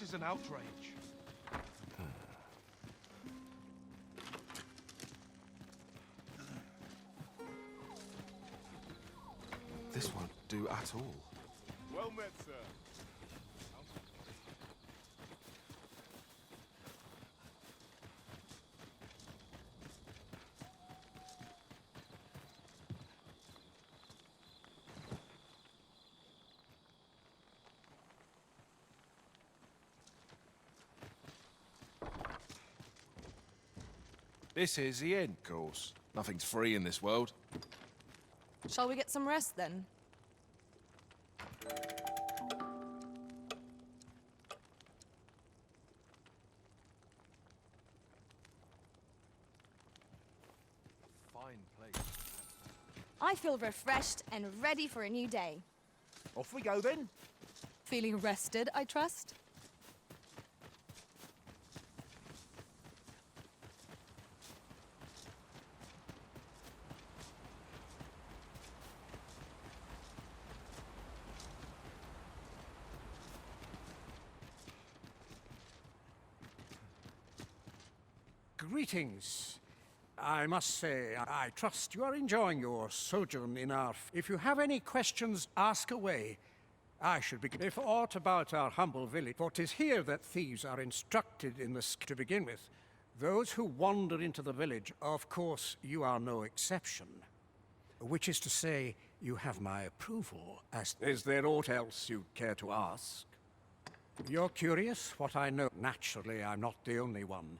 is an outrage. This won't do at all. Well met, sir. This is the inn. Of course. Nothing's free in this world. Shall we get some rest then? Fine place. I feel refreshed and ready for a new day. Off we go then. Feeling rested, I trust? Greetings. I must say, I trust you are enjoying your sojourn in our... If you have any questions, ask away. I should begin. If aught about our humble village, for 'tis here that thieves are instructed in the to begin with. Those who wander into the village, of course, you are no exception. Which is to say, you have my approval, as... Is there aught else you'd care to ask? You're curious what I know? Naturally, I'm not the only one.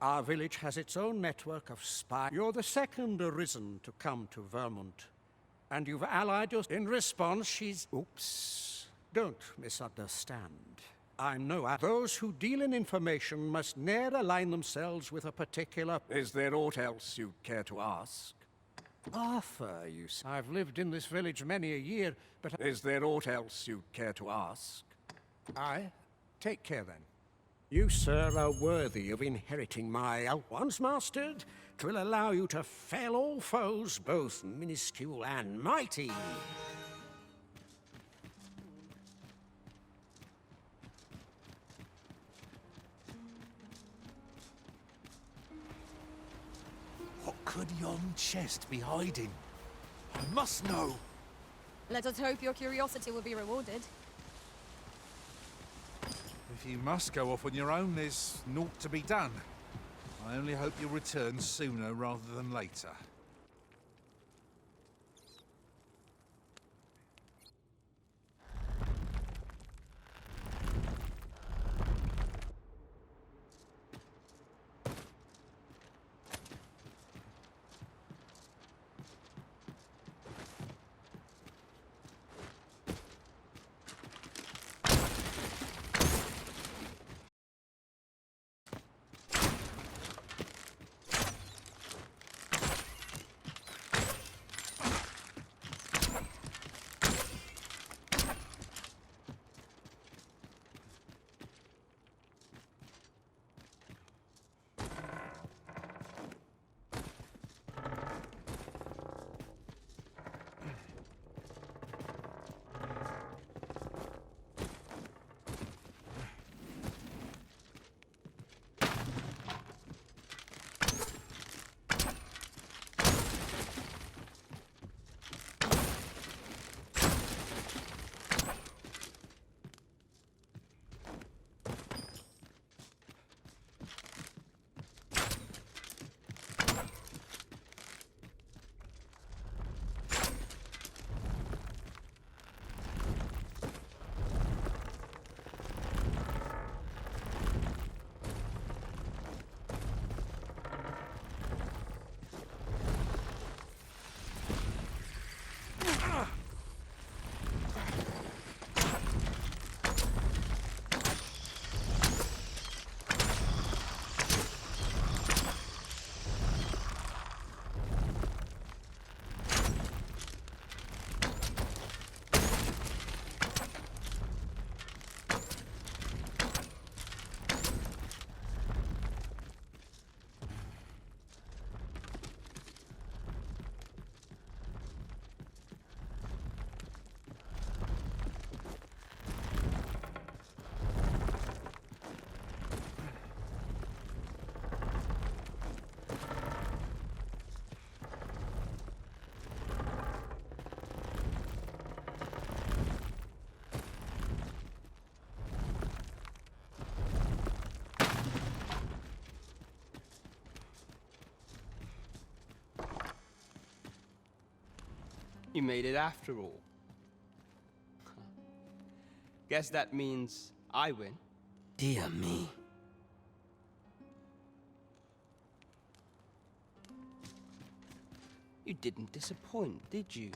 Our village has its own network of spies. You're the second arisen to come to Vermont. And you've allied us. In response, she's... Oops. Don't misunderstand. I'm no... Those who deal in information must ne'er align themselves with a particular... Is there aught else you'd care to ask? Arthur, you say. I've lived in this village many a year, but... Is there aught else you'd care to ask? Aye. Take care, then. You, sir, are worthy of inheriting my once mastered. 'Twill allow you to fell all foes, both minuscule and mighty. What could yon chest be hiding? I must know. Let us hope your curiosity will be rewarded. If you must go off on your own, there's naught to be done. I only hope you'll return sooner rather than later. You made it after all. Guess that means I win. Dear me. You didn't disappoint, did you?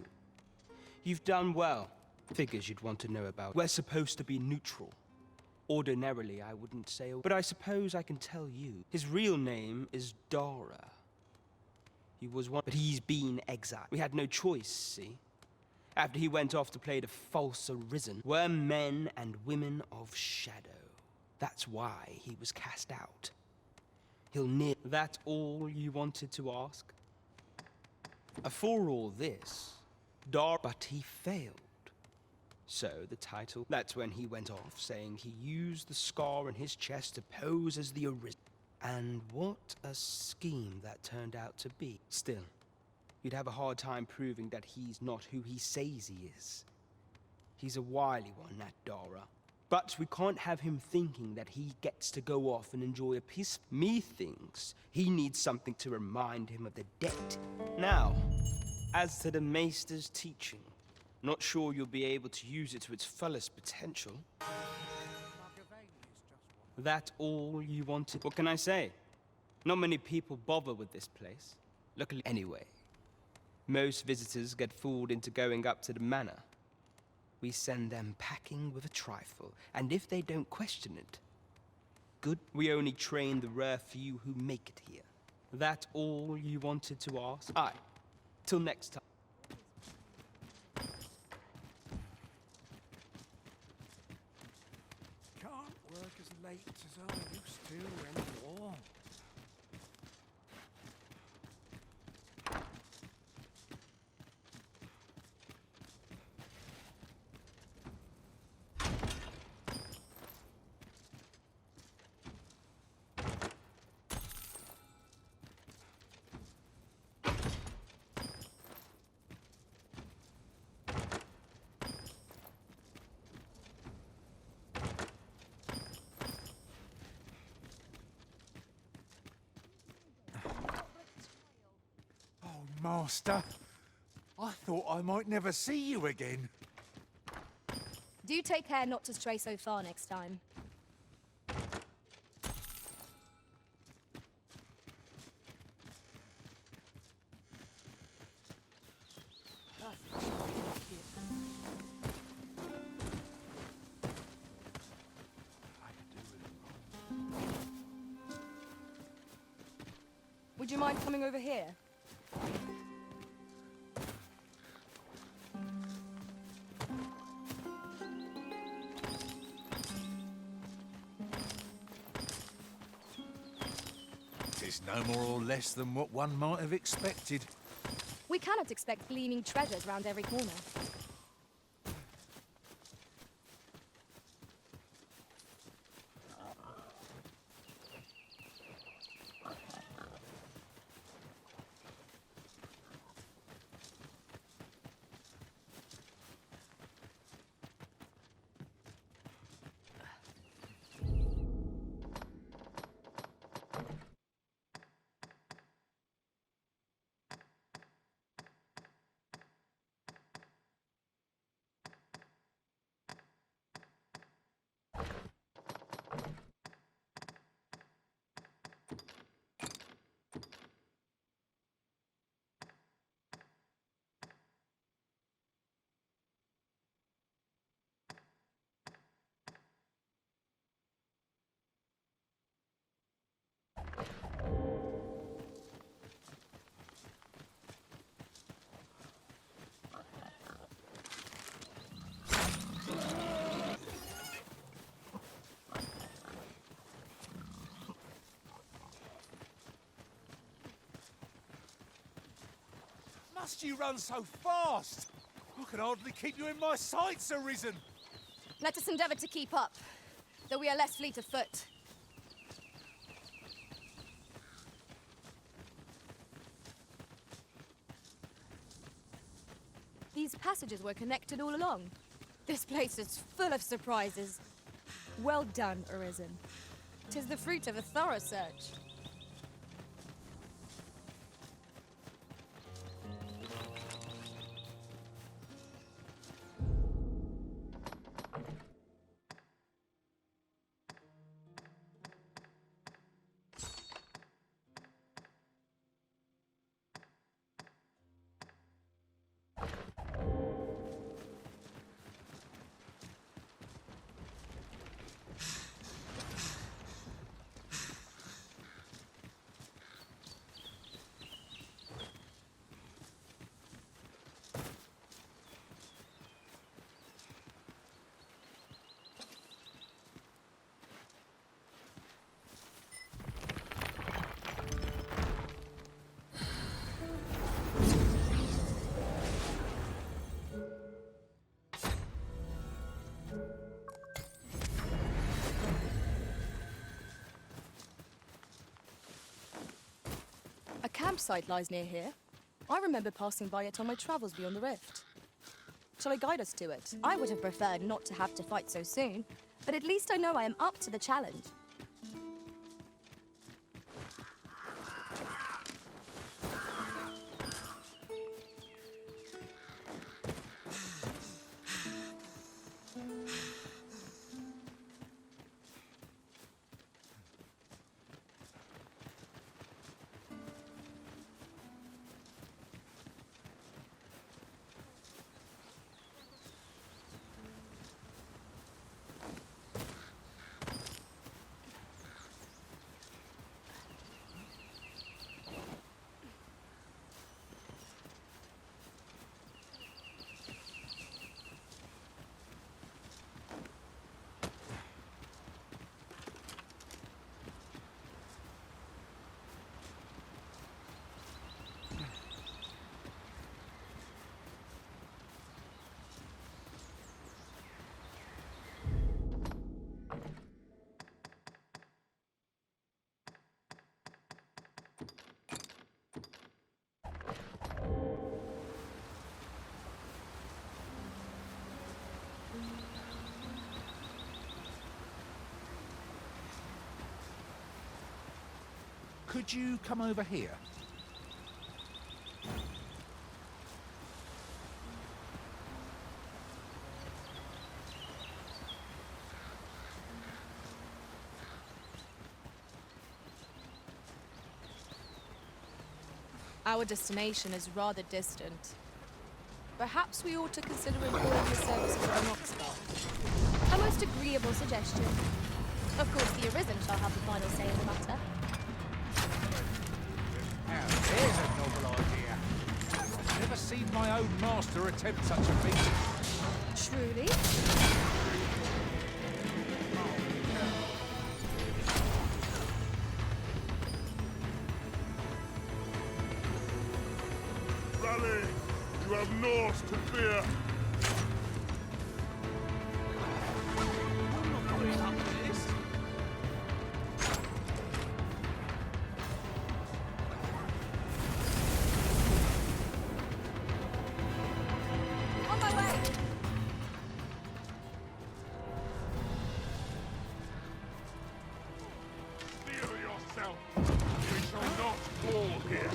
You've done well. Figures you'd want to know about. We're supposed to be neutral. Ordinarily, I wouldn't say, but I suppose I can tell you. His real name is Dara. He was one, but he's been exiled. We had no choice, see? After he went off to play the false arisen, we're men and women of shadow. That's why he was cast out. He'll near. That all you wanted to ask? For all this, but he failed. So the title, that's when he went off, saying he used the scar on his chest to pose as the arisen. And what a scheme that turned out to be. Still, you'd have a hard time proving that he's not who he says he is. He's a wily one, that Dara. But we can't have him thinking that he gets to go off and enjoy a piece. Me thinks he needs something to remind him of the debt. Now, as to the Maester's teaching, not sure you'll be able to use it to its fullest potential. That all you wanted? What can I say? Not many people bother with this place. Luckily, anyway. Most visitors get fooled into going up to the manor. We send them packing with a trifle, and if they don't question it, good. We only train the rare few who make it here. That all you wanted to ask? Aye. Till next time. Can't work as late as I used to anymore. Master, I thought I might never see you again. Do take care not to stray so far next time. Would you mind coming over here? It's no more or less than what one might have expected. We cannot expect gleaming treasures round every corner. Must you run so fast? I can hardly keep you in my sights, Arisen. Let us endeavor to keep up, though we are less fleet of foot. These passages were connected all along. This place is full of surprises. Well done, Arisen. 'Tis the fruit of a thorough search. campsite lies near here. I remember passing by it on my travels beyond the rift. Shall I guide us to it? I would have preferred not to have to fight so soon, but at least I know I am up to the challenge. Could you come over here? Our destination is rather distant. Perhaps we ought to consider employing the services of an ox cart. A most agreeable suggestion. Of course, the Arisen shall have the final say in the matter. Now, there's a novel idea. I've never seen my own master attempt such a feat. Truly? Rally! You have naught to fear! On my way! Steel yourself! We shall not fall here!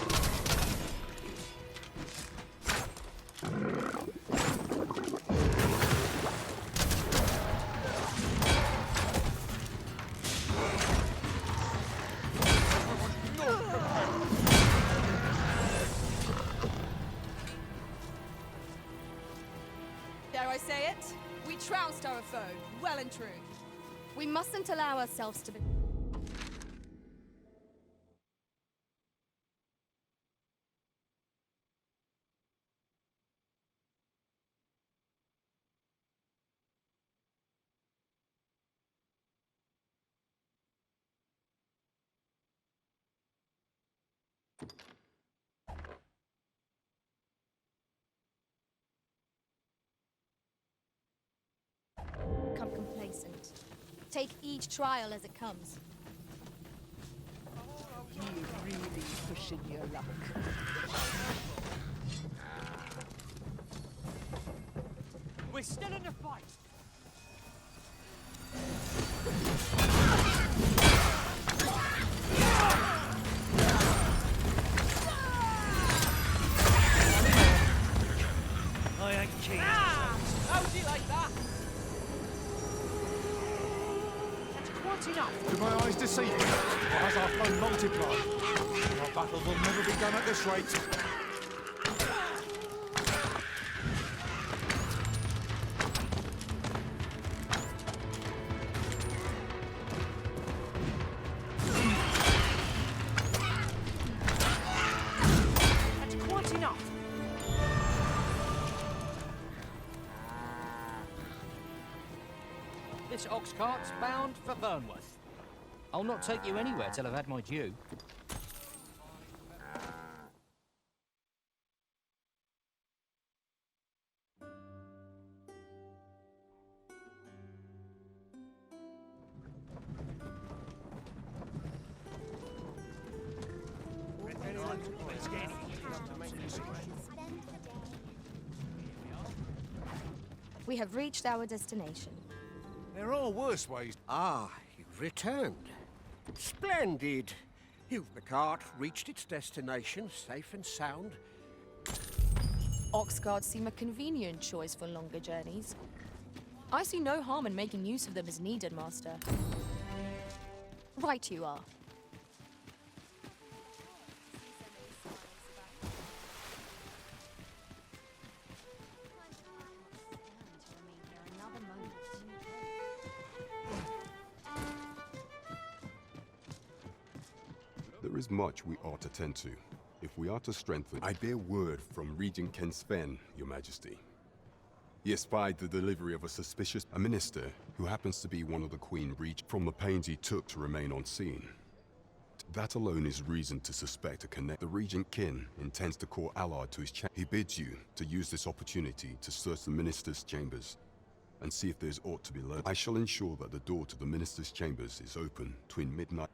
Dare I say it? We trounced our foe, well and true. We mustn't allow ourselves to be... become complacent. Take each trial as it comes. You're really pushing your luck. We're still in the fight. I ain't keen. How do you like that? That's quite enough. Do my eyes deceive me? Or has our foe multiplied? Our battle will never be done at this rate. That's quite enough. This ox cart's bound for Burnworth. I'll not take you anywhere till I've had my due. We have reached our destination. There are worse ways. Ah, you've returned. Splendid. The cart reached its destination, safe and sound. Ox guards seem a convenient choice for longer journeys. I see no harm in making use of them as needed, Master. Right you are. There is much we ought to tend to. If we are to strengthen, I bear word from Regent Ken Sven, Your Majesty. He espied the delivery of a minister who happens to be one of the Queen Regent from the pains he took to remain on scene. That alone is reason to suspect a connect. The Regent Kin intends to call Allard to his chamber. He bids you to use this opportunity to search the minister's chambers and see if there's aught to be learned. I shall ensure that the door to the minister's chambers is open between midnight.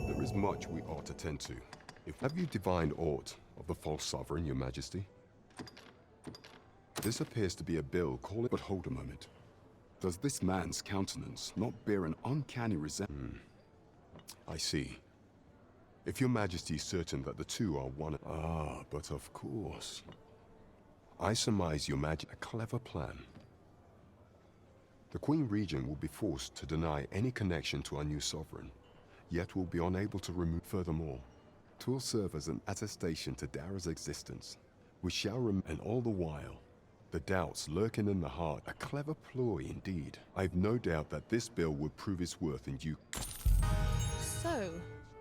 There is much we ought to tend to. Have you divined aught of the false sovereign, Your Majesty? This appears to be a bill calling... But hold a moment. Does this man's countenance not bear an uncanny resemblance? I see. If Your Majesty is certain that the two are one... Ah, but of course. I surmise Your Majesty a clever plan. The Queen Regent will be forced to deny any connection to our new sovereign, yet will be unable to remove. Furthermore, 'twill serve as an attestation to Dara's existence. We shall and all the while, the doubts lurking in the heart. A clever ploy indeed. I've no doubt that this bill will prove its worth in due... So,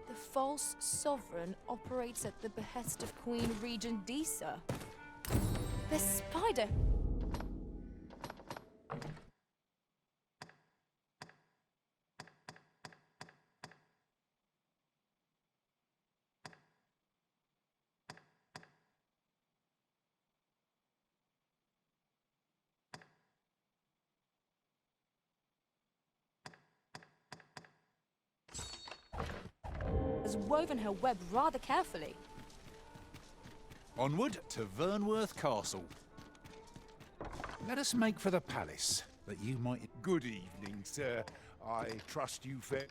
the false sovereign operates at the behest of Queen Regent Disa. The spider... has woven her web rather carefully. Onward to Vernworth Castle. Let us make for the palace, that you might... Good evening, sir. I trust you fair.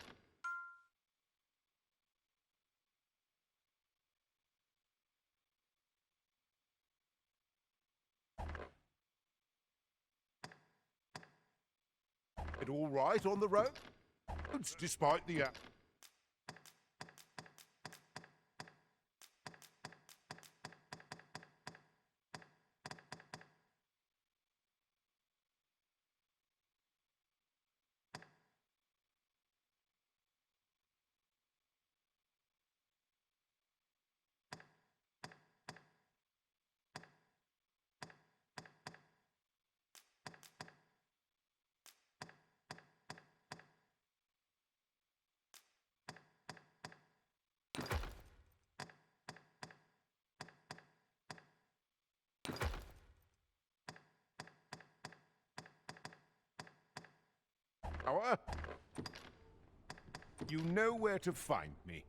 It all right on the road? Despite the... You know where to find me.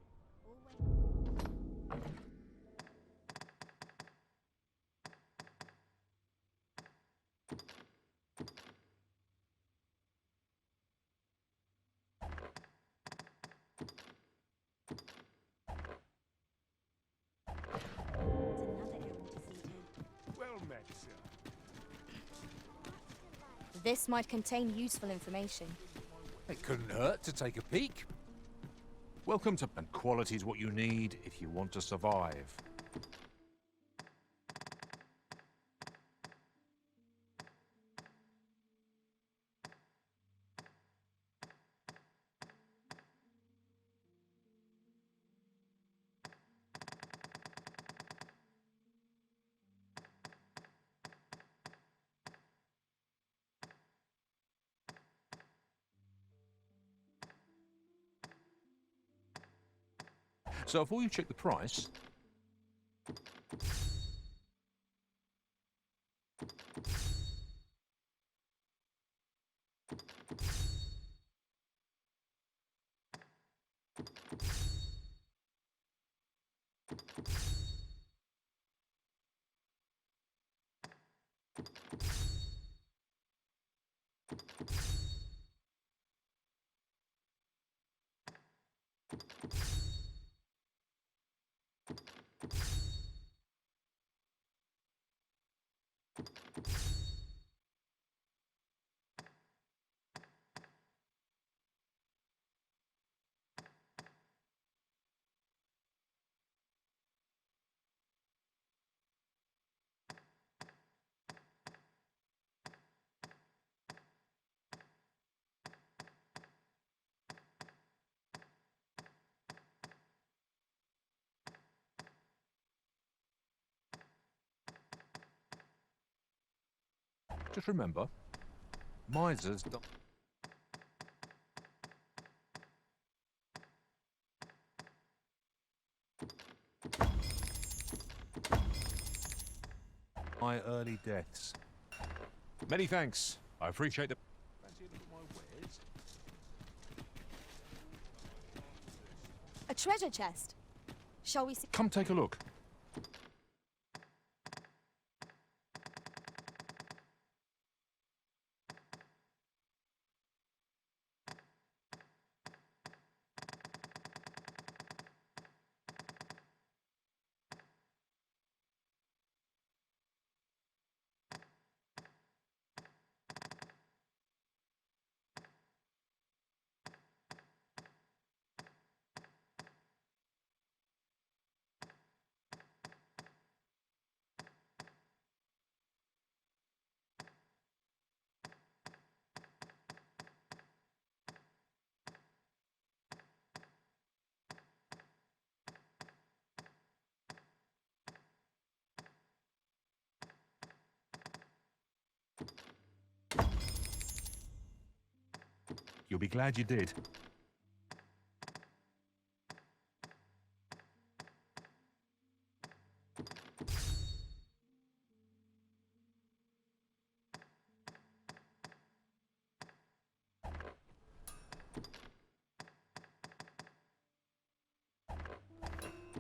Well met, sir. This might contain useful information. It couldn't hurt to take a peek. Welcome to... And quality is what you need if you want to survive. So before you check the price... Just remember, misers don't... My early deaths. Many thanks. I appreciate the... Fancy a look at my wares? A treasure chest. Shall we see? Come take a look. You'll be glad you did.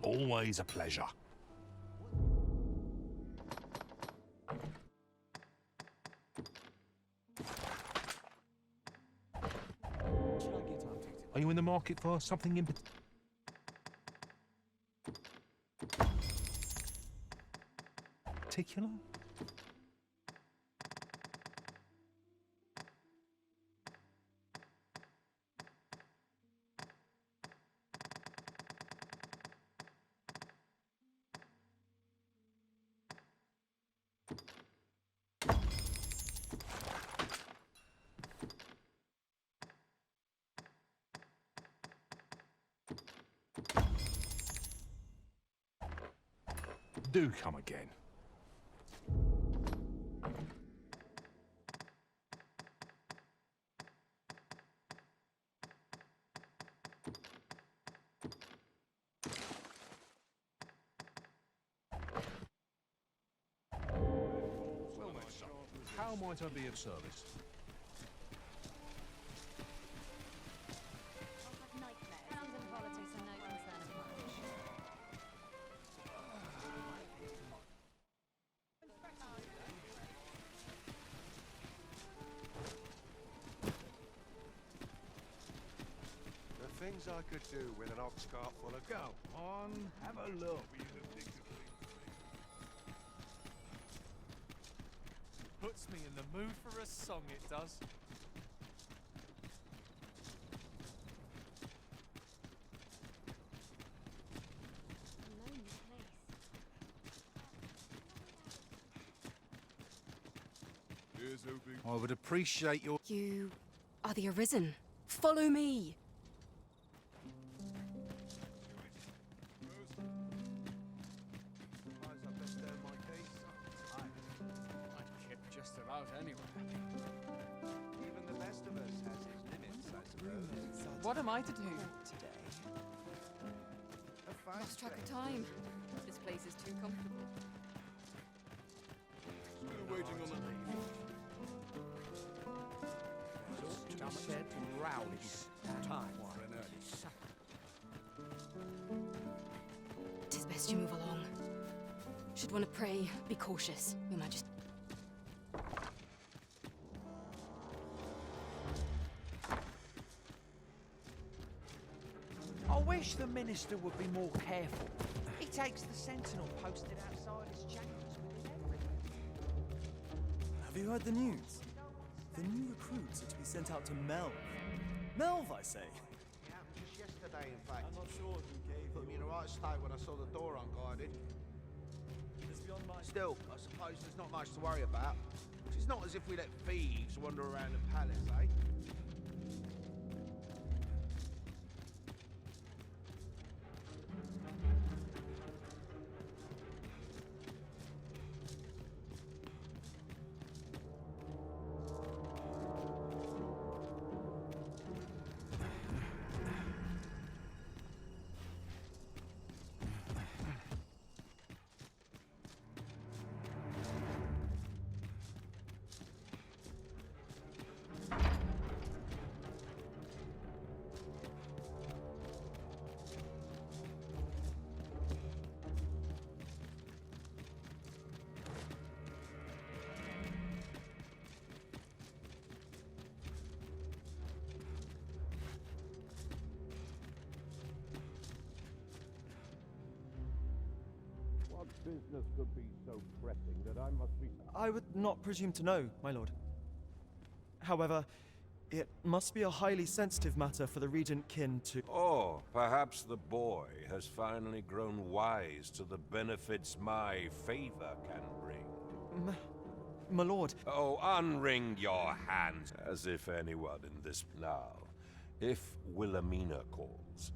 Always a pleasure. Are you in the market for something in particular? Do come again. Well, my son, how might I be of service? The things I could do with an ox cart full of... Go on, have a look. Puts me in the mood for a song, it does. I would appreciate your... You are the Arisen. Follow me. I'd kip just about anywhere. Even the best of us has his limits, I suppose. What am I to do? A fine Lost track of time. This place is too comfortable. Still waiting on the... Said rowdy. Time for an early supper. 'Tis best suggest you move along. Should want to pray, be cautious, Your Majesty. I wish the minister would be more careful. He takes the sentinel posted outside his chambers with him everywhere. Have you heard the news? The new recruits are to be sent out to Melv. Melv, I say. It happened just yesterday, in fact. I'm not sure who gave Put me in the right state when I saw the door unguarded. It's beyond my... Still, I suppose there's not much to worry about. It's not as if we let thieves wander around the palace, eh? What business could be so pressing that I must be... I would not presume to know, my lord. However, it must be a highly sensitive matter for the regent kin to... Oh, perhaps the boy has finally grown wise to the benefits my favor can bring. My lord. Oh, unwring your hands, as if anyone in this now. If Wilhelmina calls.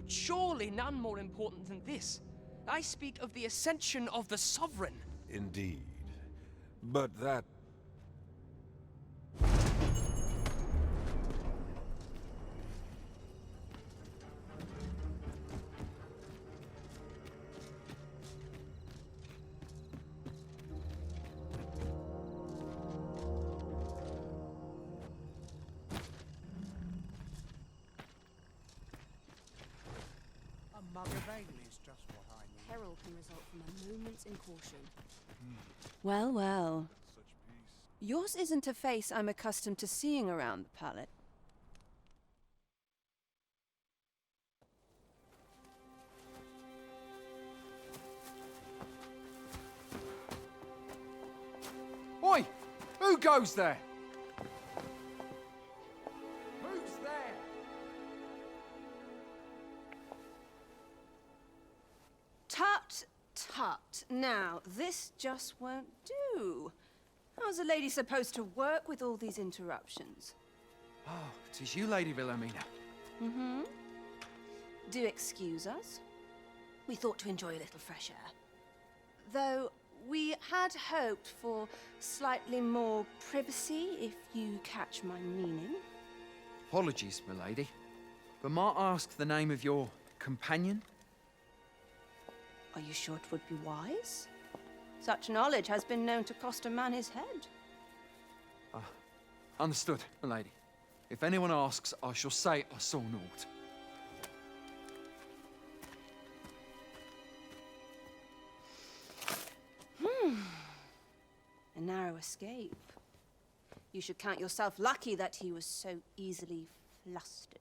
Surely none more important than this. I speak of the ascension of the Sovereign. Indeed. But that... Margavain is just what I need. Peril can result from a moment's incaution. Well, well. Yours isn't a face I'm accustomed to seeing around the palette. Oi! Who goes there? Who's there? Tut, tut. Now, this just won't do. How's a lady supposed to work with all these interruptions? Oh, 'tis you, Lady Wilhelmina. Mm-hmm. Do excuse us. We thought to enjoy a little fresh air. Though we had hoped for slightly more privacy, if you catch my meaning. Apologies, milady. But might I ask the name of your companion? Are you sure it would be wise? Such knowledge has been known to cost a man his head. Understood, milady. If anyone asks, I shall say I saw naught. A narrow escape. You should count yourself lucky that he was so easily flustered.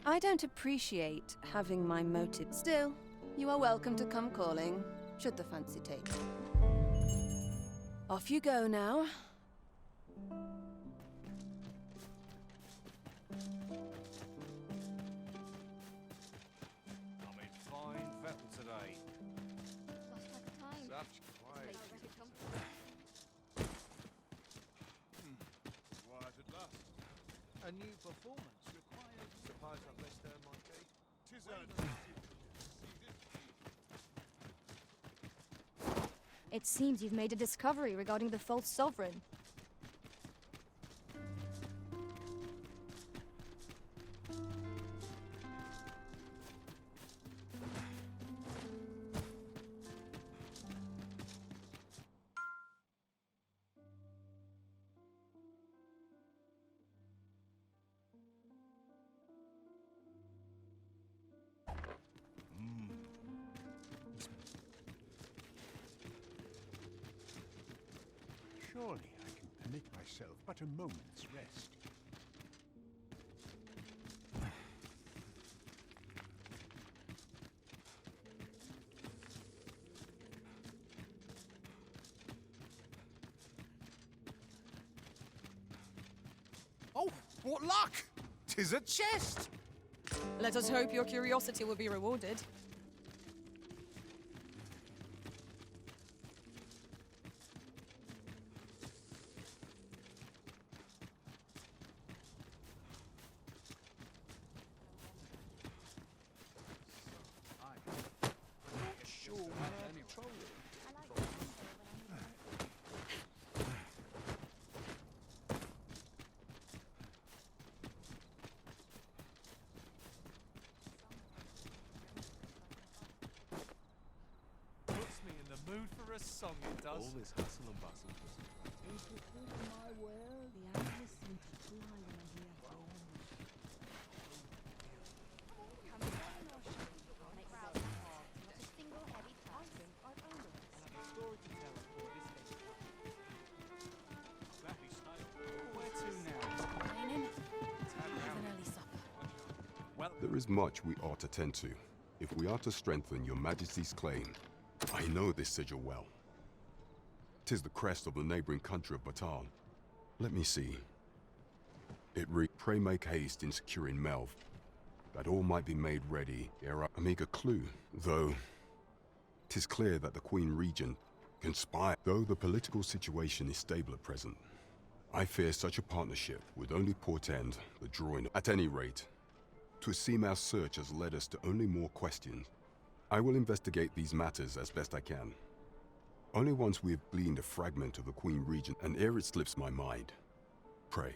I don't appreciate having my motive. Still, you are welcome to come calling, should the fancy take you. Off you go now. I'm in fine fettle today. Such quiet. Quiet at last. A new performance requires. Suppose I've best earn my keep. 'Tis It seems you've made a discovery regarding the false sovereign. Surely I can permit myself but a moment's rest. Oh, what luck! 'Tis a chest! Let us hope your curiosity will be rewarded. Puts me in the mood for a song, it does. all this hustle and bustle. There is much we ought to tend to, if we are to strengthen your Majesty's claim. I know this sigil well. 'Tis the crest of the neighboring country of Bataan. Let me see. It reads, "Pray make haste in securing Melv, that all might be made ready ere a meager clue, though 'tis clear that the Queen Regent conspire. Though the political situation is stable at present, I fear such a partnership would only portend the drawing. At any rate, 'twould seem our search has led us to only more questions. I will investigate these matters as best I can. Only once we have gleaned a fragment of the Queen Regent, and ere it slips my mind, pray.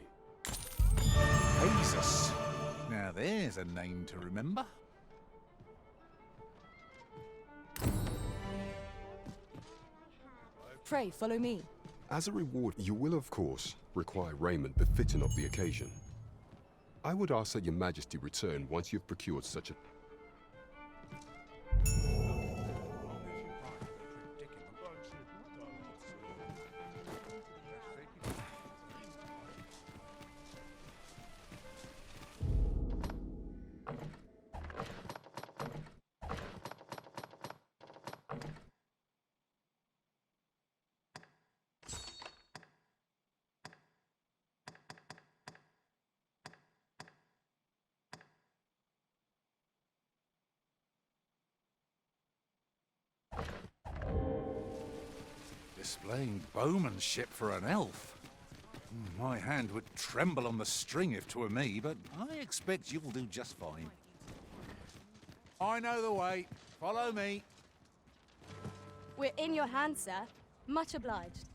Jesus! Now there's a name to remember. Pray, follow me. As a reward, you will, of course, require raiment befitting of the occasion. I would ask that your majesty return once you've procured such a... Displaying bowmanship for an elf. My hand would tremble on the string if 'twere me, but I expect you'll do just fine. I know the way. Follow me. We're in your hands, sir. Much obliged.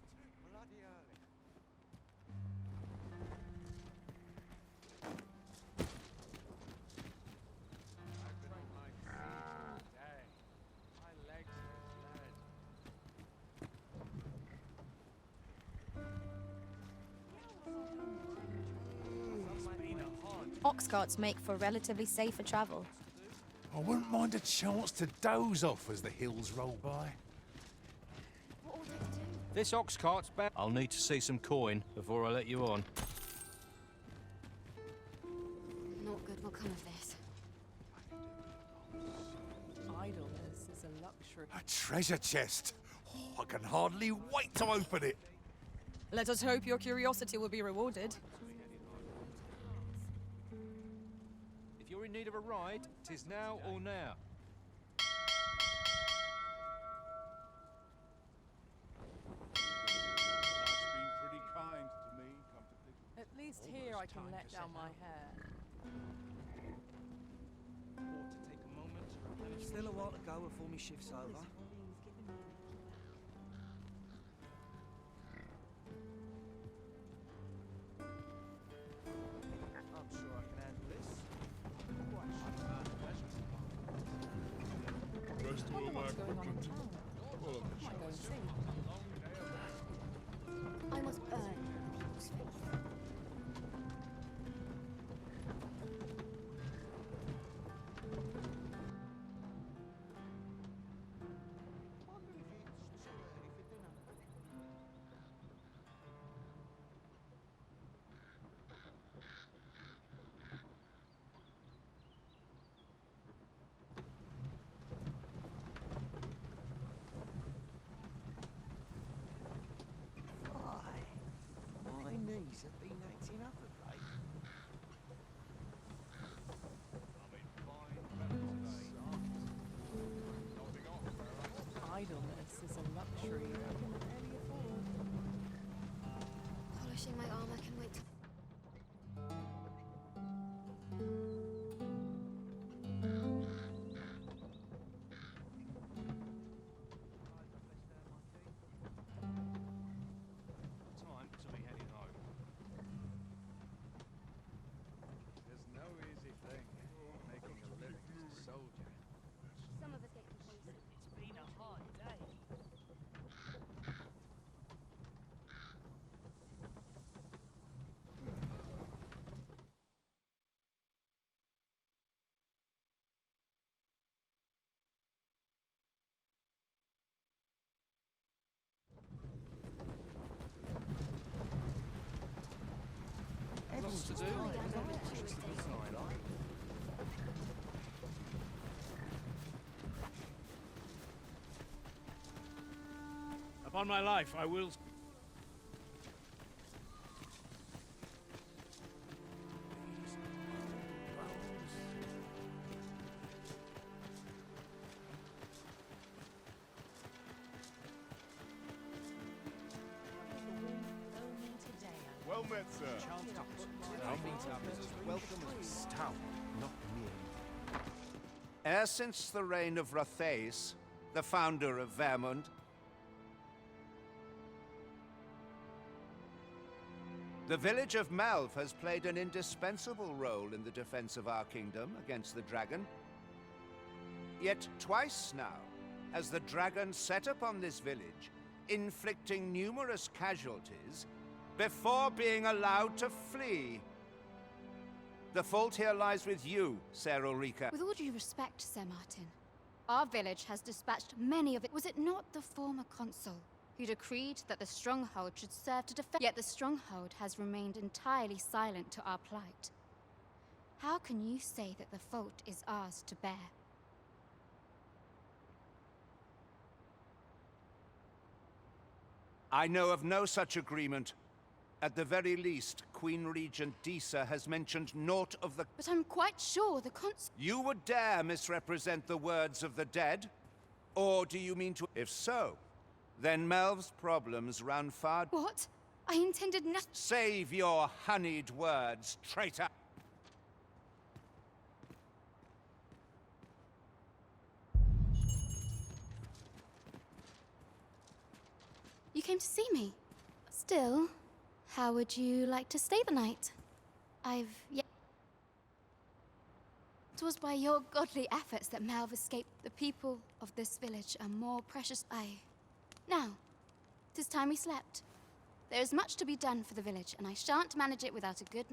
Ox carts make for relatively safer travel. I wouldn't mind a chance to doze off as the hills roll by. This ox cart's back. I'll need to see some coin before I let you on. Not good will come of this. Idleness is a luxury. A treasure chest. Oh, I can hardly wait to open it. Let us hope your curiosity will be rewarded. If you're in need of a ride, 'tis now or now. At least here I can let down my hair. Still a while to go before me shift's over. I'm sure I can handle this. What's going on in town? Might go and see. I must earn people's faith. My knees have been acting up of late. Idleness is a luxury I can barely afford. Polishing my armor can wait till... Time to be heading home. There's no easy thing, making a living as a soldier. Some of us get complacent. It's been a hard day. Lots to do. Upon my life, I will. Well met, sir. Welcome as stout, not merely. E'er since the reign of Rothaeus, the founder of Vermund, the village of Malv has played an indispensable role in the defense of our kingdom against the dragon. Yet twice now has the dragon set upon this village inflicting numerous casualties before being allowed to flee. The fault here lies with you, Ser Ulrika. With all due respect, Sir Martin, our village has dispatched many of it. Was it not the former consul who decreed that the stronghold should serve to defend? Yet the stronghold has remained entirely silent to our plight. How can you say that the fault is ours to bear? I know of no such agreement. At the very least, Queen Regent Disa has mentioned naught of the... But I'm quite sure the consul... You would dare misrepresent the words of the dead? Or do you mean to... If so, then Melv's problems run far... What? I intended nothing... Save your honeyed words, traitor! You came to see me. Still, how would you like to stay the night? It was by your godly efforts that Melv escaped. The people of this village are more precious. Now, 'tis time we slept. There is much to be done for the village, and I shan't manage it without a good...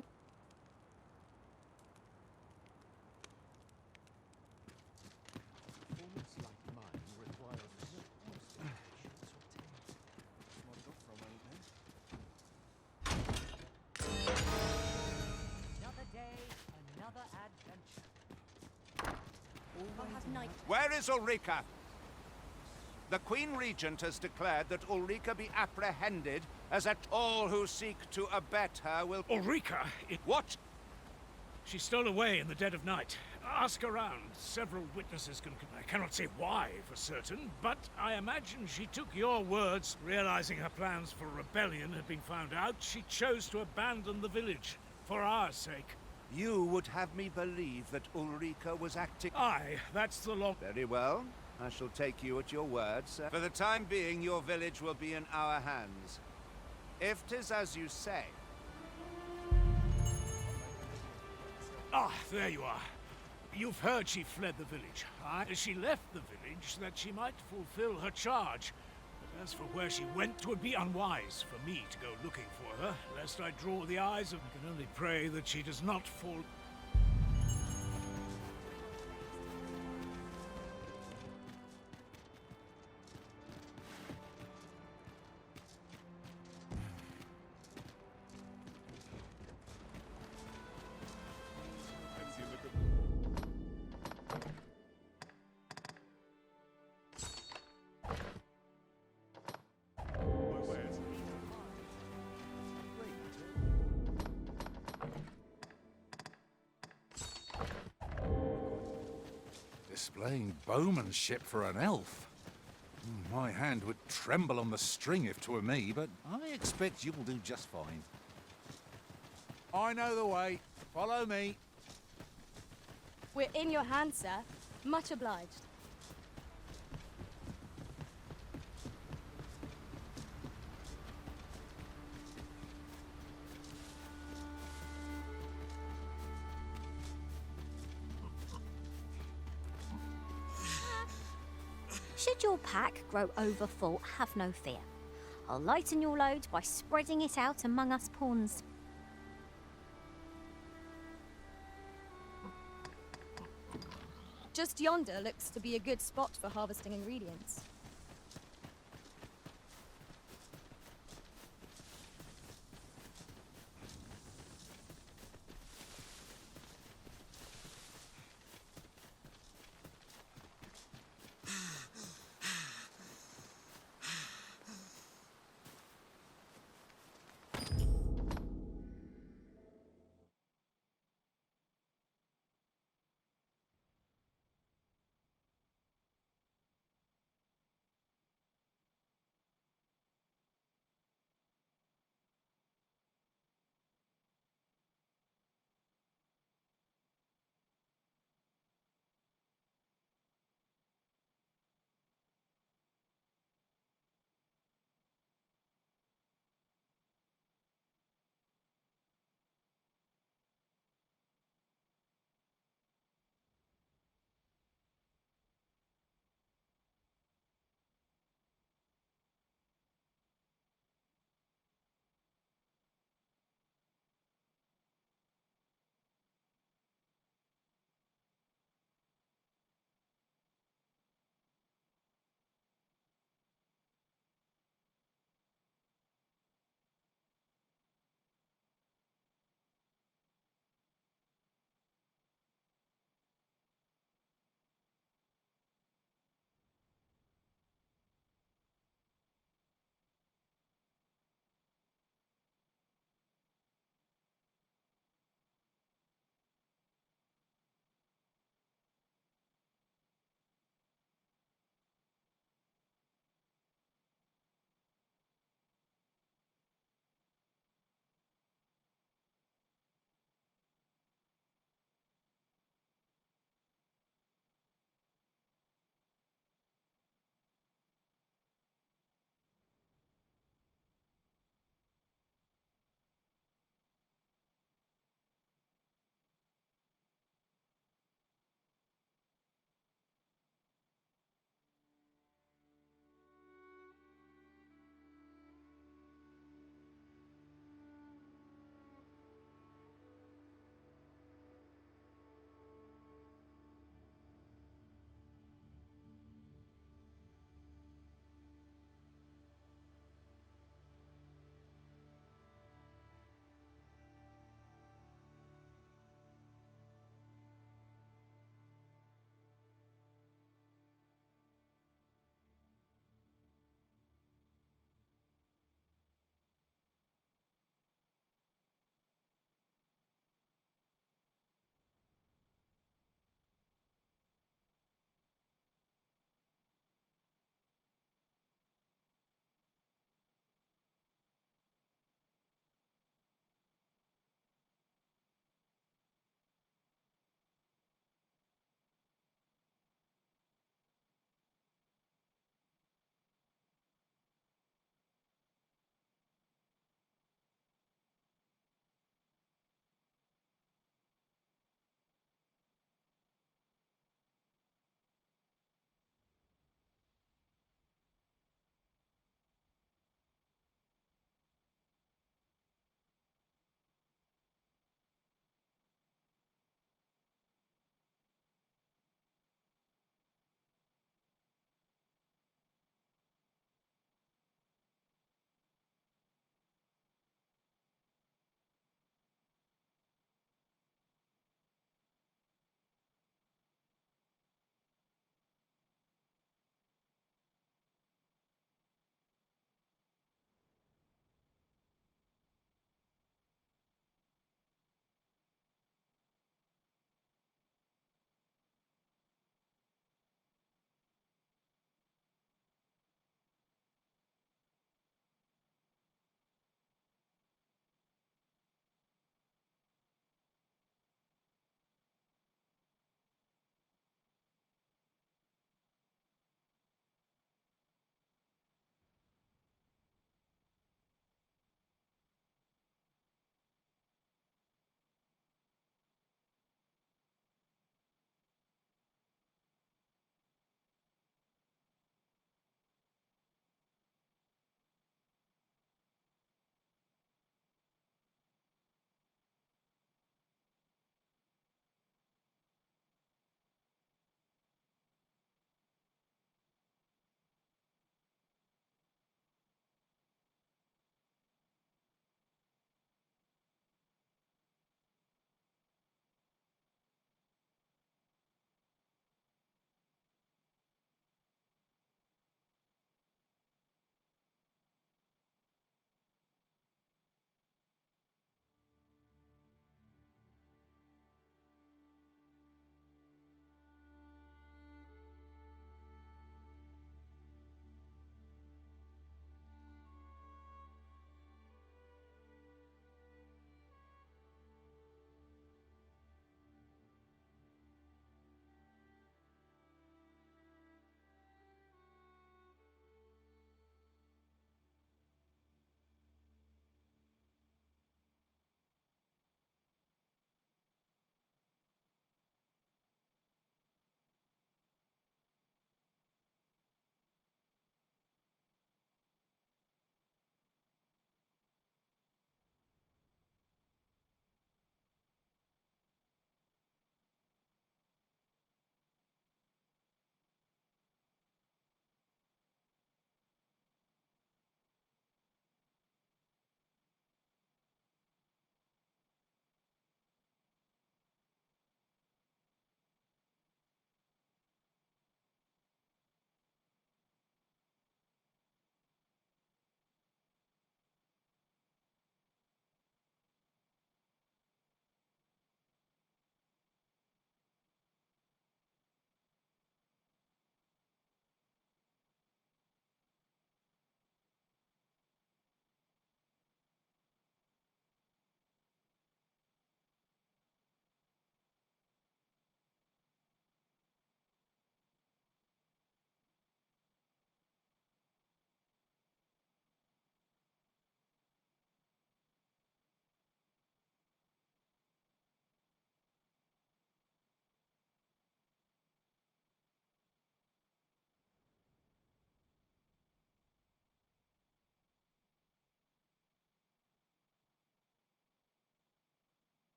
Another day, another adventure. I'll have night. Where is Ulrika? The Queen Regent has declared that Ulrika be apprehended, as at all who seek to abet her will... Ulrika? What? She stole away in the dead of night. Ask around. Several witnesses can... I cannot say why for certain, but I imagine she took your words. Realizing her plans for rebellion had been found out, she chose to abandon the village. For our sake. You would have me believe that Ulrika was acting... Aye, that's the law. Very well. I shall take you at your word, sir. For the time being, your village will be in our hands. If 'tis as you say... Ah, there you are. You've heard she fled the village. She left the village that she might fulfill her charge. But as for where she went, 'twould be unwise for me to go looking for her, lest I draw the eyes of... I can only pray that she does not fall... Displaying bowmanship for an elf. My hand would tremble on the string if 'twere me, but I expect you'll do just fine. I know the way. Follow me. We're in your hands, sir. Much obliged. Should your pack grow overfull, have no fear. I'll lighten your load by spreading it out among us pawns. Just yonder looks to be a good spot for harvesting ingredients.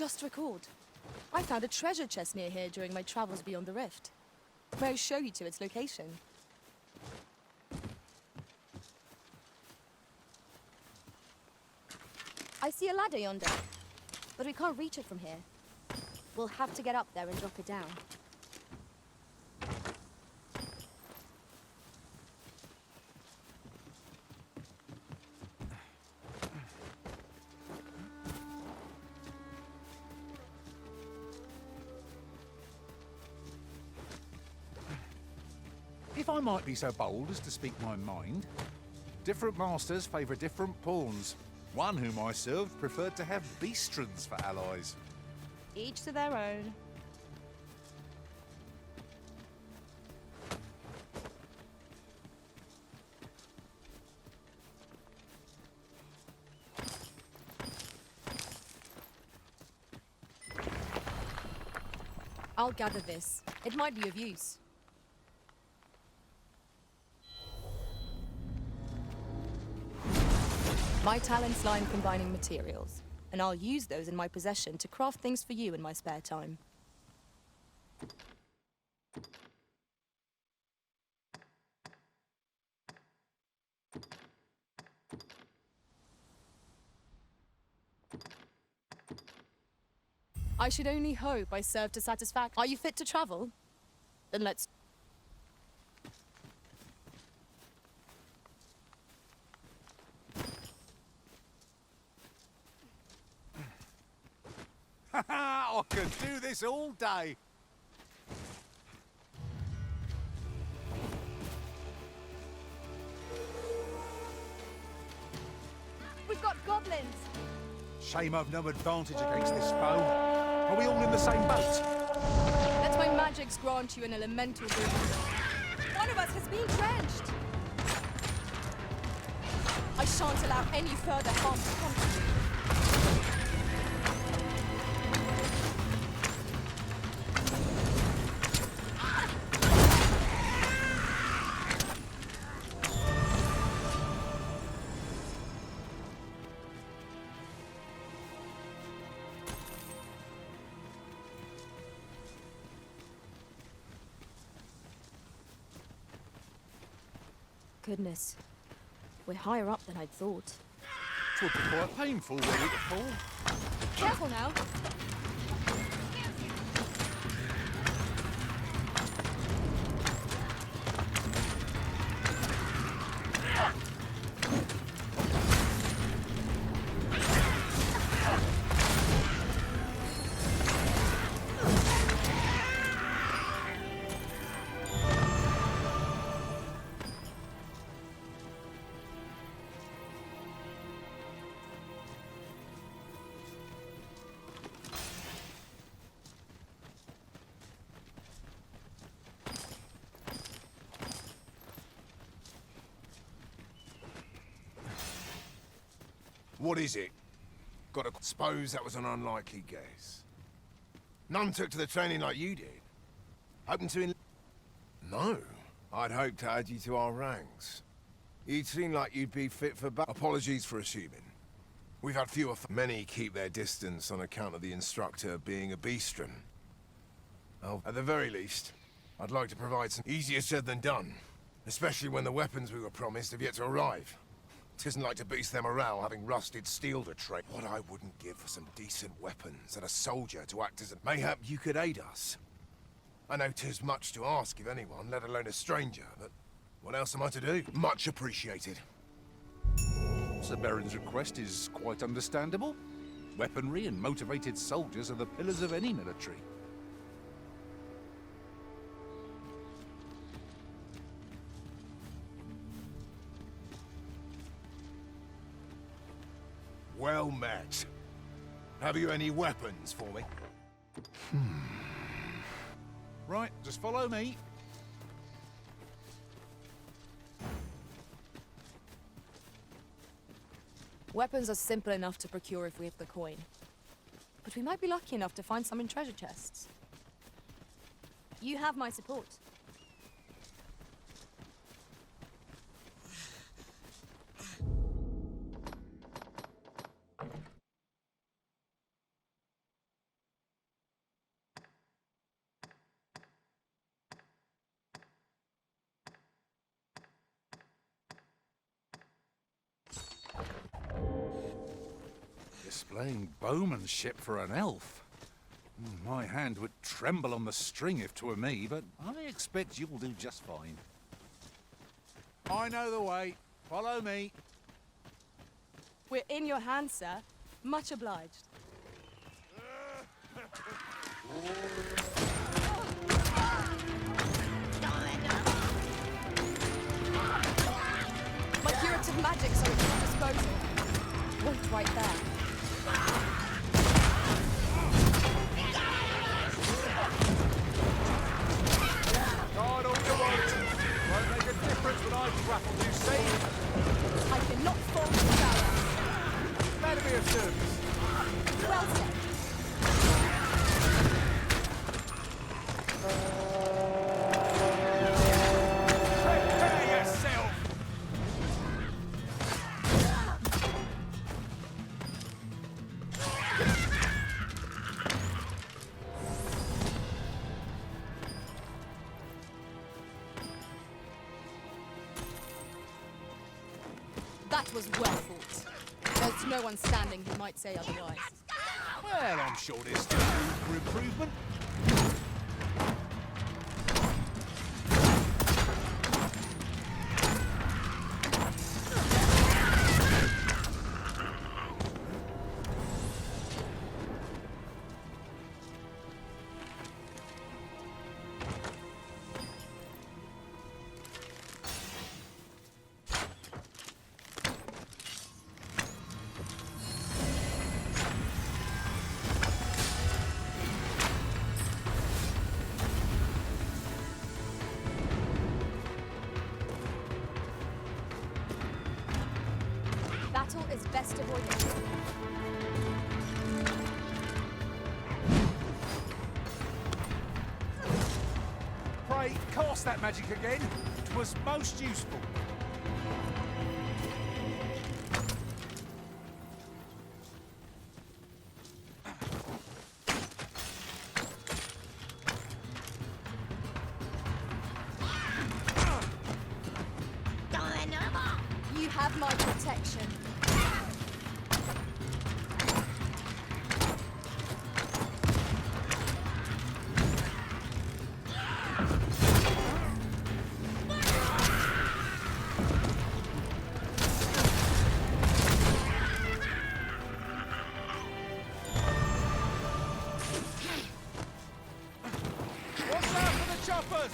just recalled. I found a treasure chest near here during my travels beyond the rift. May I show you to its location? I see a ladder yonder, but we can't reach it from here. We'll have to get up there and drop it down. If I might be so bold as to speak my mind, different masters favour different pawns. One whom I served preferred to have beastrons for allies. Each to their own. I'll gather this. It might be of use. My talents lie in combining materials, and I'll use those in my possession to craft things for you in my spare time. I should only hope I serve to satisfaction. Are you fit to travel? Then let's... I could do this all day. We've got goblins! Shame I've no advantage against this foe. Are we all in the same boat? Let my magics grant you an elemental boost. One of us has been drenched! I shan't allow any further harm to come to you. Goodness. We're higher up than I'd thought. Would be quite painful, were it to fall? Careful now. What is it? Got to suppose that was an unlikely guess. None took to the training like you did. Hoping to No. I'd hoped to add you to our ranks. You'd seem like you'd be fit for battle. Apologies for assuming. We've had fewer... Many keep their distance on account of the instructor being a beastron. Oh, at the very least, I'd like to provide some... Easier said than done. Especially when the weapons we were promised have yet to arrive. It isn't like to boost their morale having rusted steel to trade. What I wouldn't give for some decent weapons and a soldier to act as a... Mayhap you could aid us. I know 'tis much to ask of anyone, let alone a stranger, but what else am I to do? Much appreciated. Sir Baron's request is quite understandable. Weaponry and motivated soldiers are the pillars of any military. Well met. Have you any weapons for me? Right, just follow me. Weapons are simple enough to procure if we have the coin. But we might be lucky enough to find some in treasure chests. You have my support. Displaying bowmanship for an elf. My hand would tremble on the string if 'twere me, but I expect you'll do just fine. I know the way. Follow me. We're in your hands, sir. Much obliged. My curative magic's are at your disposal. Wait right there. God, all you want. Won't make a difference when I grapple, you see? I cannot fault the balance. Glad to be of service. Well said. Prepare yourself! That was well fought. There's no one standing who might say otherwise. Well, I'm sure there's still room for improvement. Battle is best avoided. Pray, cast that magic again. 'Twas most useful. You have my protection. Watch out for the choppers!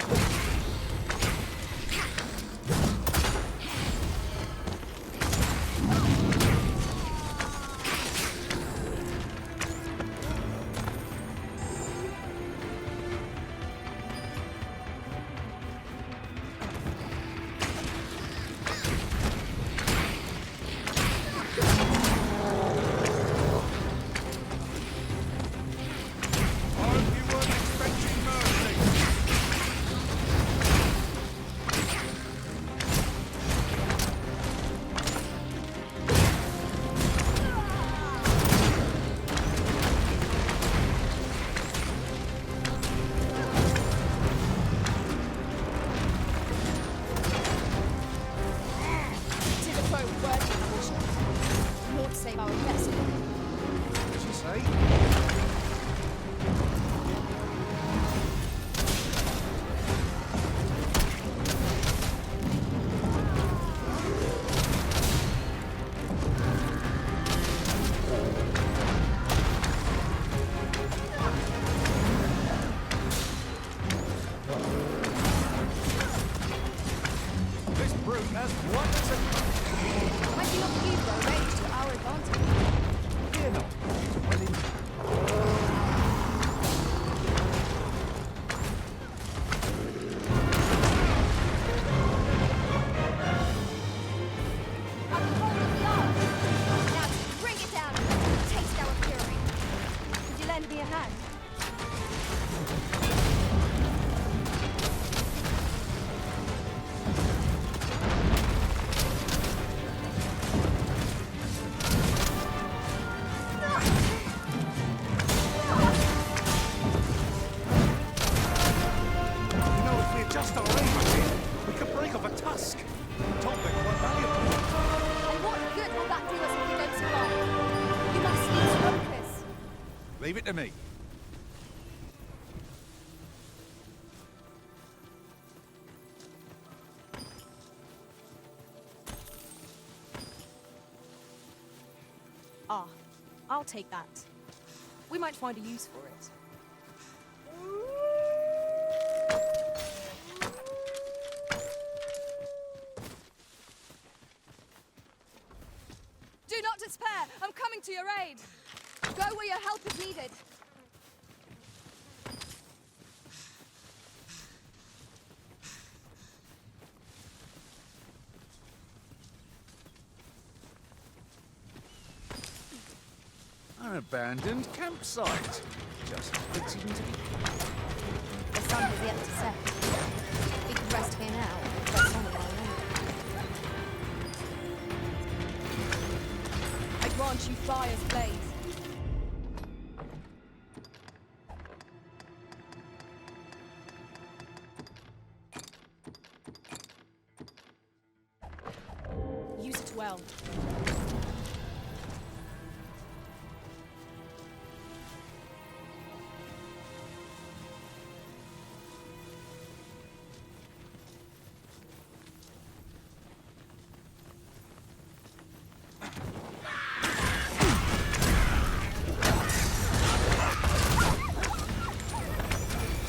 Save our guest. What did you say? This brute has wonders of... Might you not use their range to our advantage? Fear not. Now, bring it down and taste our fury. Could you lend me a hand? to me. Ah, I'll take that. We might find a use for it. Do not despair! I'm coming to your aid! Go where your help is needed. An abandoned campsite. Just fitting to be. The sun has yet to set. We can rest here now and press on a while longer. I grant you fire's blaze. Use it well.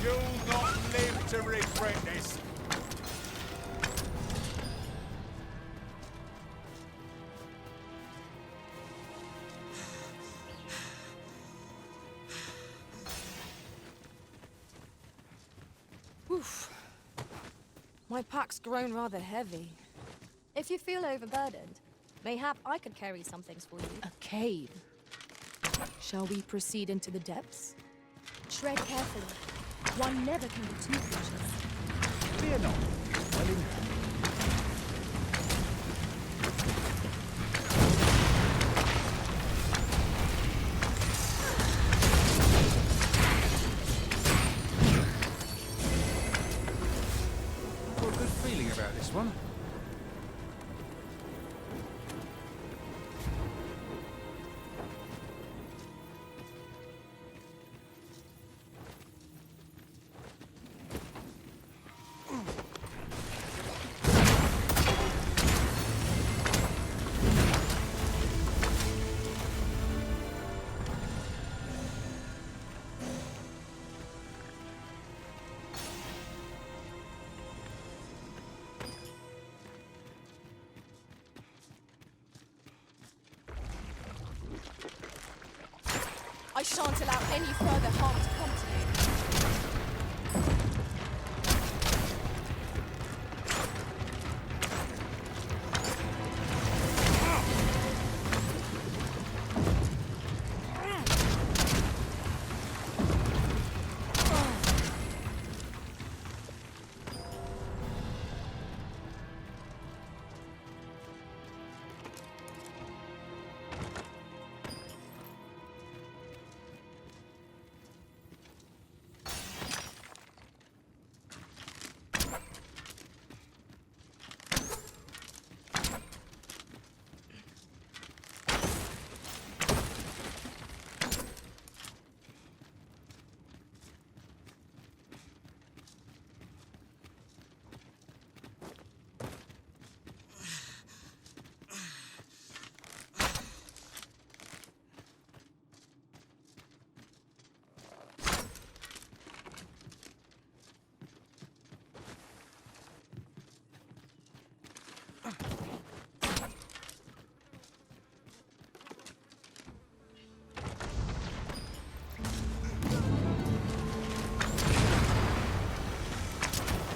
You'll not live to regret this. Oof. My pack's grown rather heavy. If you feel overburdened, mayhap I could carry some things for you. A cave. Shall we proceed into the depths? Tread carefully. One never can be too cautious. Fear not. Well in hand. I've got a good feeling about this one. I shan't allow any further harm to come to you.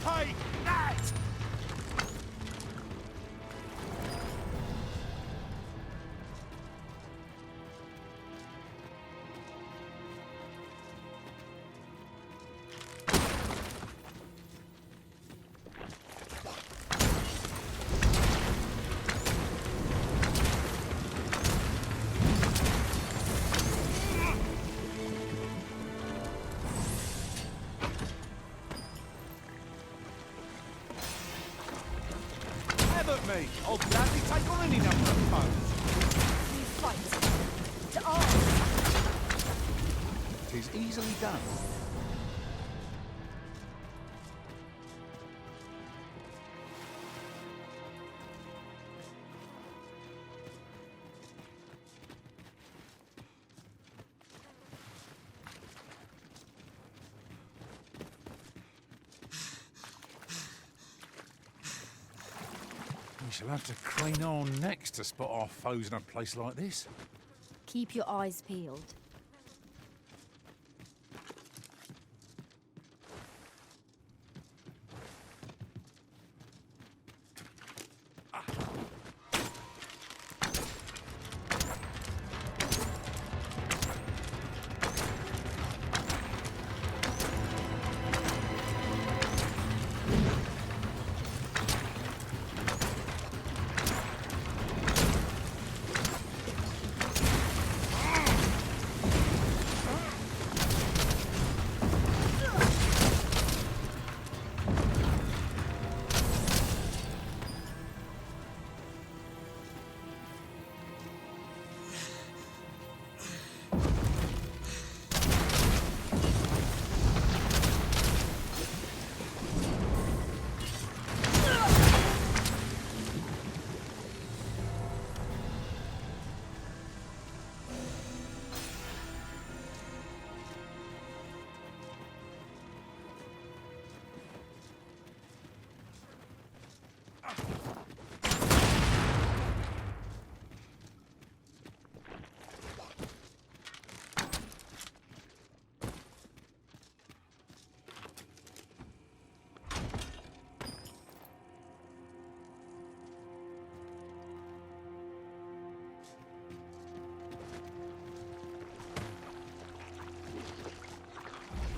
Hey, Nat! Have at me. I'll gladly take on any number of foes. We fight. To arms. 'Tis easily done. We shall have to crane our necks to spot our foes in a place like this. Keep your eyes peeled.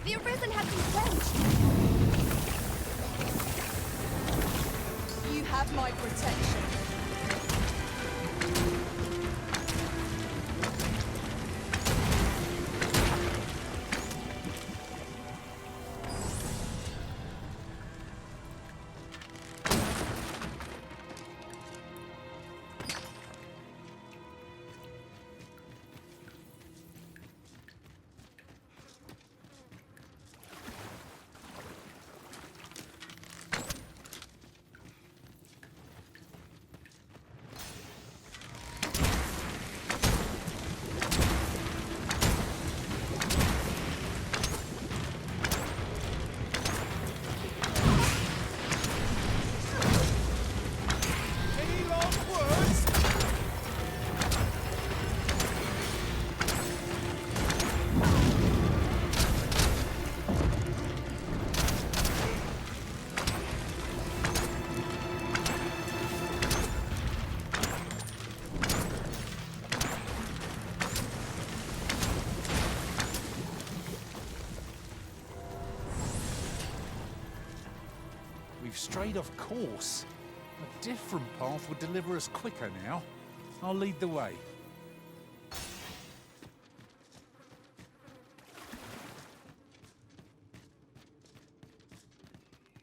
The Arisen has been quenched. You have my protection. We've strayed off course. A different path would deliver us quicker now. I'll lead the way. It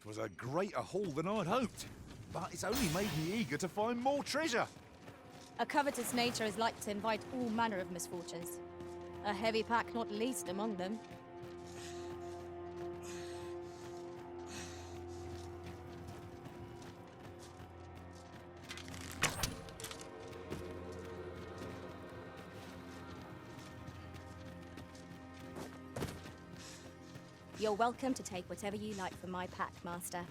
was a greater haul than I'd hoped, but it's only made me eager to find more treasure. A covetous nature is like to invite all manner of misfortunes. A heavy pack not least among them. You're welcome to take whatever you like from my pack, Master.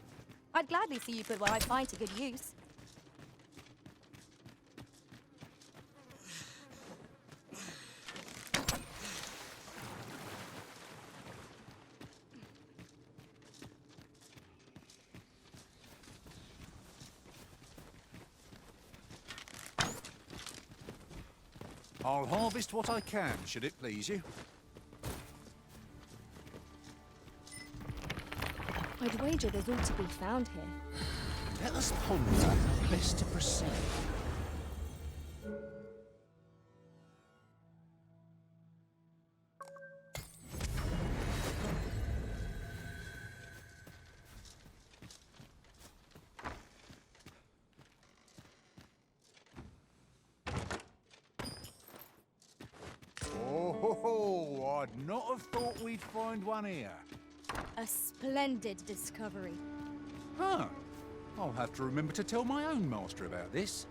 I'd gladly see you put what I find to good use. I'll harvest what I can, should it please you. I'd wager there's all to be found here. Let us ponder how best to proceed. Oh, I'd not have thought we'd find one here. A splendid discovery. Huh. I'll have to remember to tell my own master about this.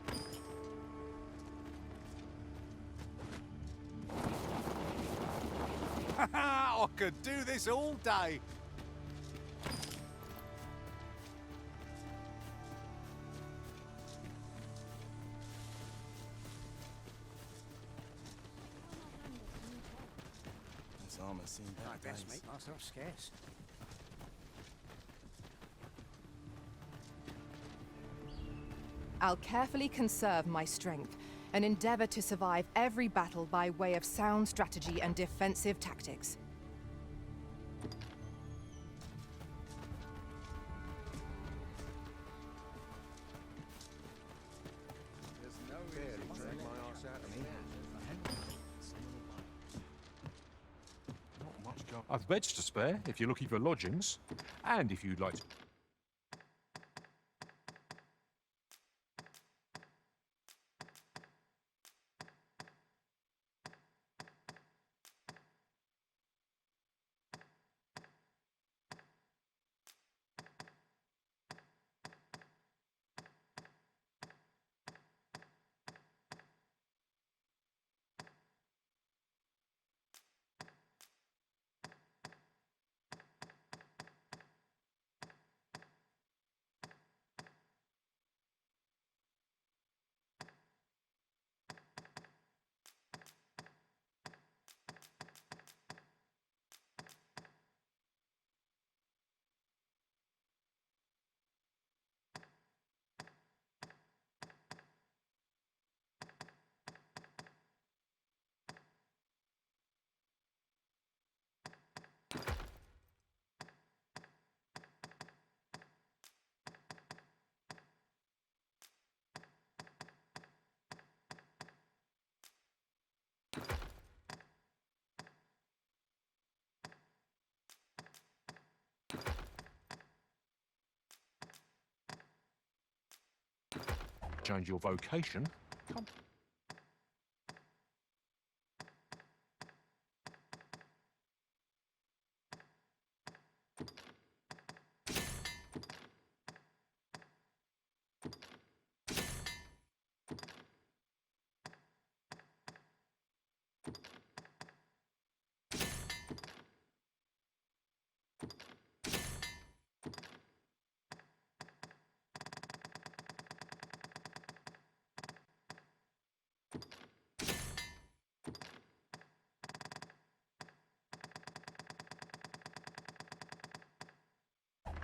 I could do this all day. This armor seemed I bad best days. make myself scarce. I'll carefully conserve my strength and endeavor to survive every battle by way of sound strategy and defensive tactics. Barely dragged my arse out of me. Not much job. I've beds to spare if you're looking for lodgings, and if you'd like to. Change your vocation. Come.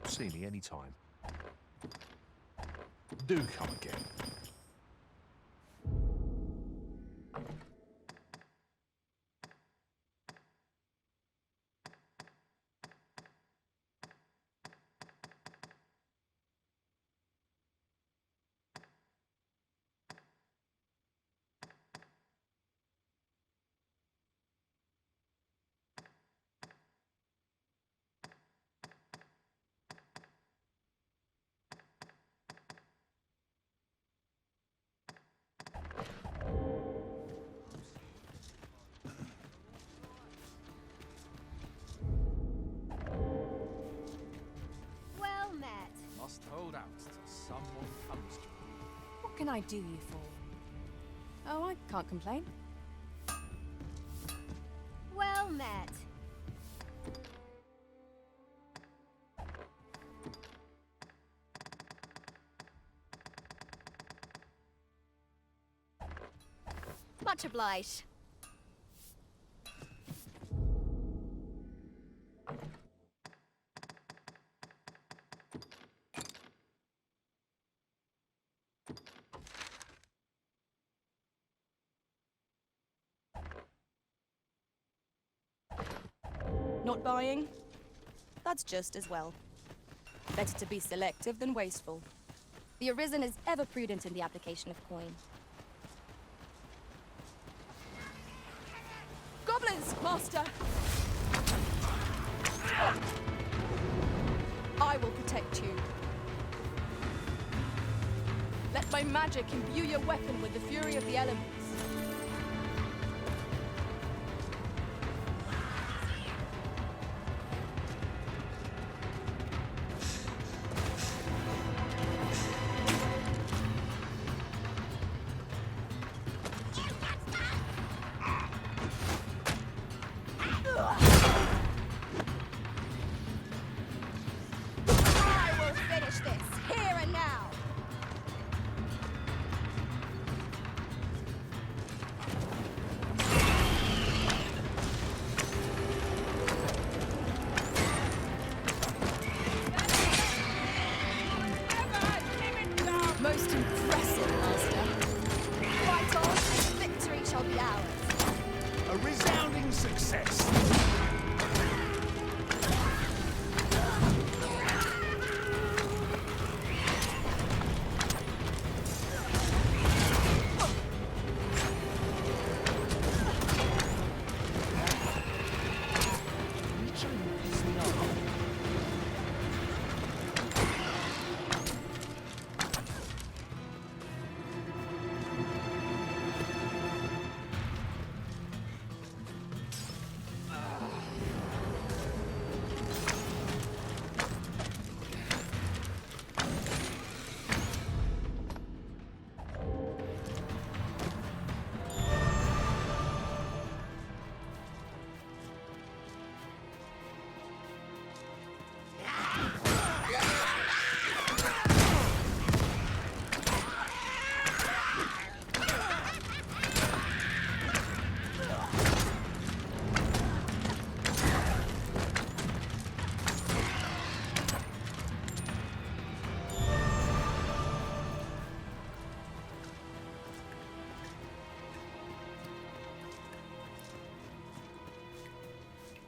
See me anytime. Do come again. Well met. Must hold out till someone comes to you. What can I do you for? Oh, I can't complain. Well met. Much obliged. Not buying? That's just as well. Better to be selective than wasteful. The Arisen is ever prudent in the application of coin. Goblins, master! I will protect you. Let my magic imbue your weapon with the fury of the elements.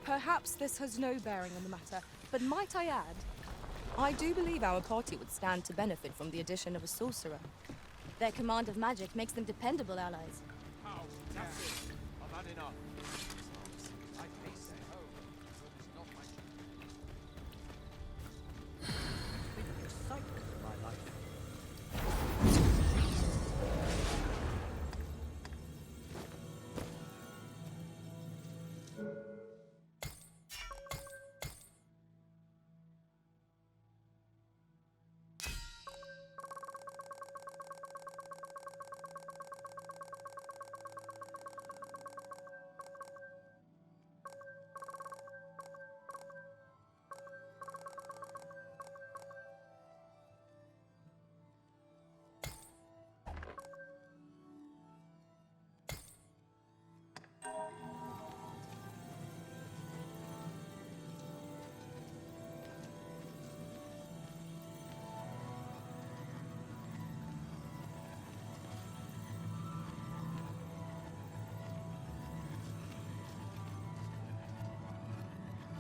Perhaps this has no bearing on the matter, but might I add, I do believe our party would stand to benefit from the addition of a sorcerer. Their command of magic makes them dependable allies. Oh, that's it. I've had enough. I hate stay home. It's not my Been the excitement of my life.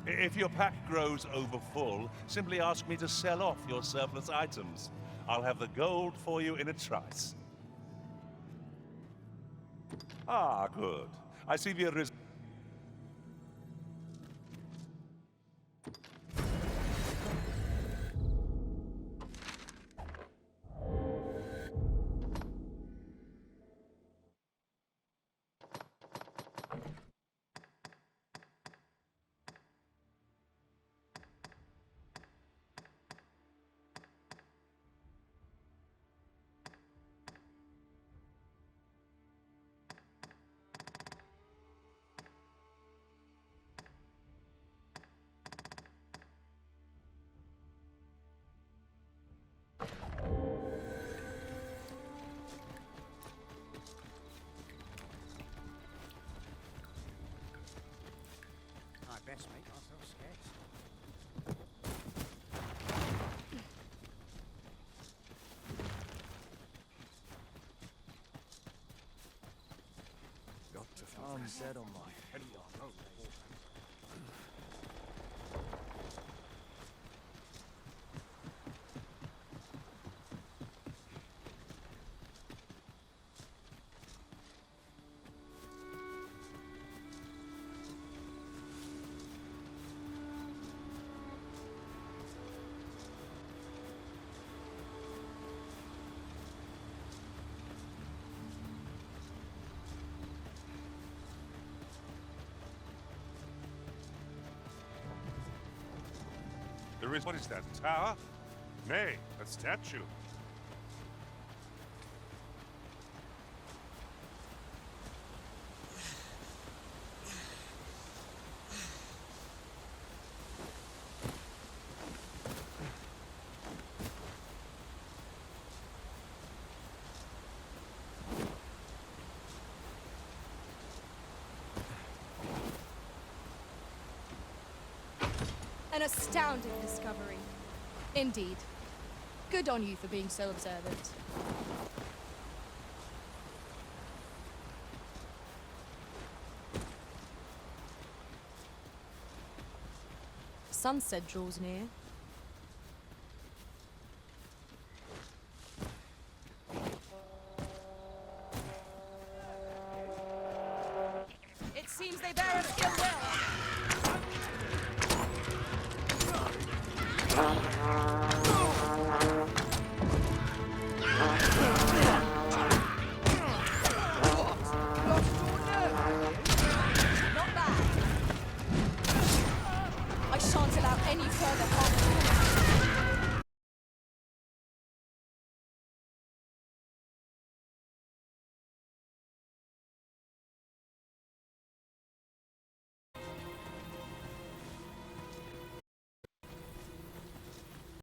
If your pack grows over full, simply ask me to sell off your surplus items. I'll have the gold for you in a trice. Ah, good. I see the I best make myself scarce. Got to I'm dead on my head. There is... What is that? A tower? Nay, a statue. An astounding discovery. Indeed. Good on you for being so observant. Sunset draws near. It seems they bear us ill will.